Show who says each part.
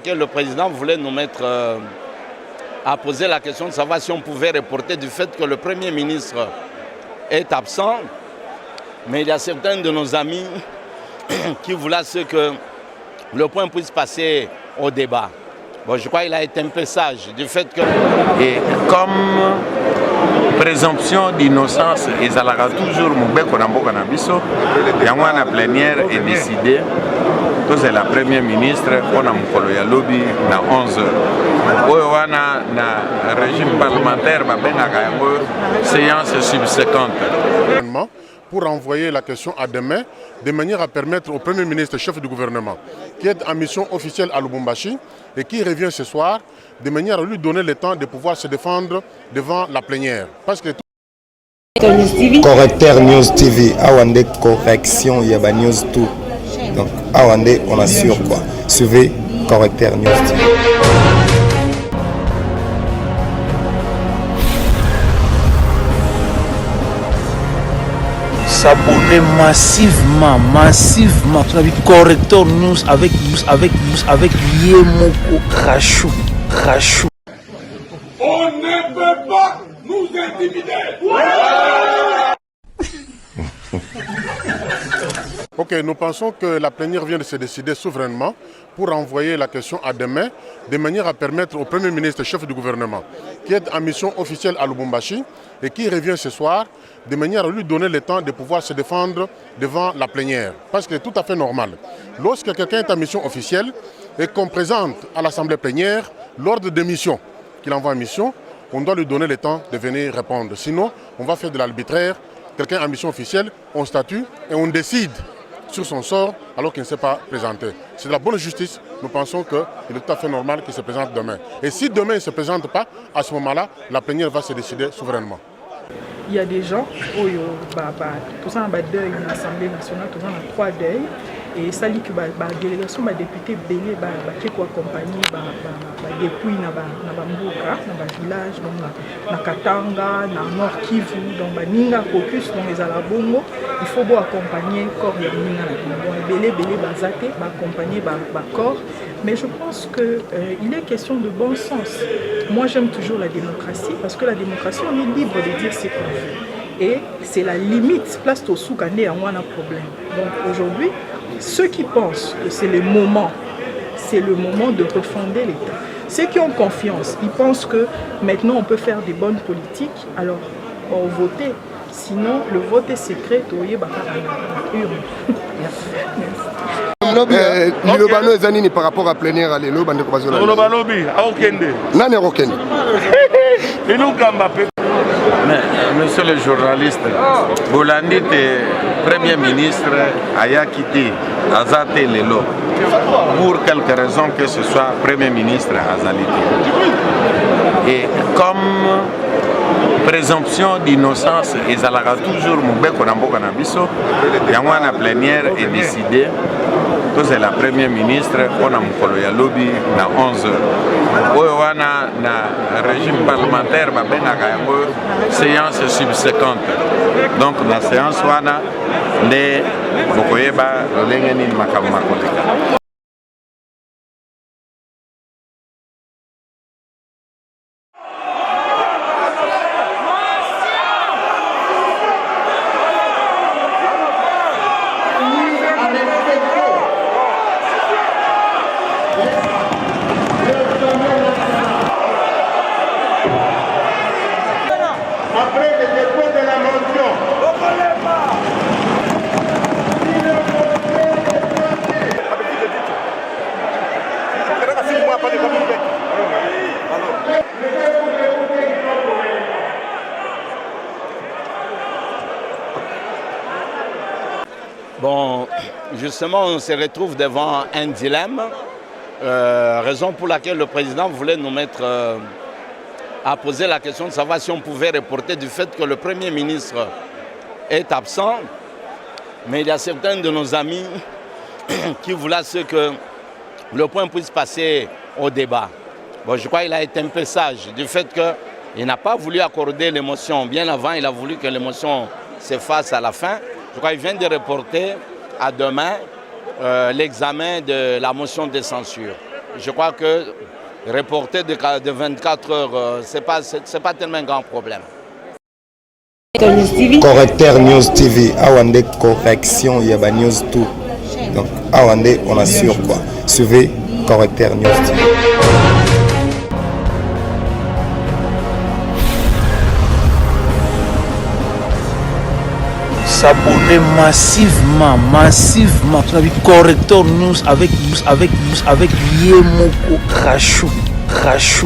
Speaker 1: Le président voulait nous mettre à poser la question de savoir si on pouvait reporter du fait que le Premier ministre est absent. Mais il y a certains de nos amis qui voulaient que le point puisse passer au débat. Bon, je crois qu'il a été un peu sage du fait que...
Speaker 2: Et comme présomption d'innocence, ils allaient toujours mourir pour n'importe biso. Il y a une plénière est décidée. C'est la première ministre on a mon lobby na 11h. Oyoana na régime parlementaire va bien séance subséquente.
Speaker 3: Pour envoyer la question à demain, de manière à permettre au Premier ministre, chef du gouvernement, qui est en mission officielle à Lubumbashi et qui revient ce soir, de manière à lui donner le temps de pouvoir se défendre devant la plénière. Parce que
Speaker 4: Correcteur News TV, Awande correction, Yaba News tout. Donc Awande, on assure quoi. Suivez Correcteur News TV.
Speaker 5: S'abonner massivement sur la Correcteur News avec Yemoko Rachou.
Speaker 6: On ne peut pas nous intimider.
Speaker 3: Ok, nous pensons que la plénière vient de se décider souverainement pour envoyer la question à demain, de manière à permettre au Premier ministre, chef du gouvernement, qui est en mission officielle à Lubumbashi et qui revient ce soir, de manière à lui donner le temps de pouvoir se défendre devant la plénière. Parce que c'est tout à fait normal. Lorsque quelqu'un est en mission officielle et qu'on présente à l'Assemblée plénière l'ordre de mission qu'il envoie en mission, on doit lui donner le temps de venir répondre. Sinon, on va faire de l'arbitraire. Quelqu'un en mission officielle, on statue et on décide sur son sort alors qu'il ne s'est pas présenté. C'est de la bonne justice. Nous pensons qu'il est tout à fait normal qu'il se présente demain. Et si demain il ne se présente pas, à ce moment-là, la plénière va se décider souverainement.
Speaker 7: Il y a des gens, tout ça en deuil, une assemblée nationale, tout ça en 3 deuils. Et ça dit que la délégation des députés Béné qui accompagné depuis dans le village, dans Katanga, dans Nord Kivu, dans Ninga Caucus, dans les Alabongo, il faut accompagner le corps de Béné Bazate, accompagner le corps. Mais je pense qu'il est question de bon sens. Moi, j'aime toujours la démocratie parce que la démocratie, on est libre de dire ce qu'on veut. Et c'est la limite, place au soukandé, on a un problème. Donc aujourd'hui, ceux qui pensent que c'est le moment de refonder l'État. Ceux qui ont confiance, ils pensent que maintenant on peut faire des bonnes politiques, alors on va voter. Sinon, le vote est secret,
Speaker 8: Lilobano ezanini par rapport à plénière à l'élo bande kobazola.
Speaker 6: Lobalobi aokende.
Speaker 8: Nani rokende.
Speaker 6: Et nous Kambapé.
Speaker 2: Mais, monsieur le journaliste, Bolandi est Premier ministre a quitté Azate Lelo pour quelque raison que ce soit Premier ministre Azalite. Et comme présomption d'innocence, ils allaient toujours mourir pour n'importe biso. Il y a une plénière est décidée. C'est la première ministre on a mon lobby na 11h. Oyoana na régime parlementaire va bien séance subséquente. Donc la séance wana les bokoyeba lengeni makamma koleka.
Speaker 6: Après le dépôt de la motion,
Speaker 1: Bon, justement, on se retrouve devant un dilemme, raison pour laquelle le président voulait nous mettre à poser la question de savoir si on pouvait reporter du fait que le Premier ministre est absent. Mais il y a certains de nos amis qui voulaient que le point puisse passer au débat. Bon, je crois qu'il a été un peu sage du fait qu'il n'a pas voulu accorder l'émotion. Bien avant, il a voulu que l'émotion se fasse à la fin. Je crois qu'il vient de reporter à demain l'examen de la motion de censure. je crois que reporter de 24 heures, ce n'est pas tellement un grand problème.
Speaker 4: Correcteur News TV, Awande correction, il y a News tout. Donc, Awande, on assure quoi. Suivez Correcteur News TV.
Speaker 5: S'abonner massivement. Correcteur News avec Yemoko Rachou.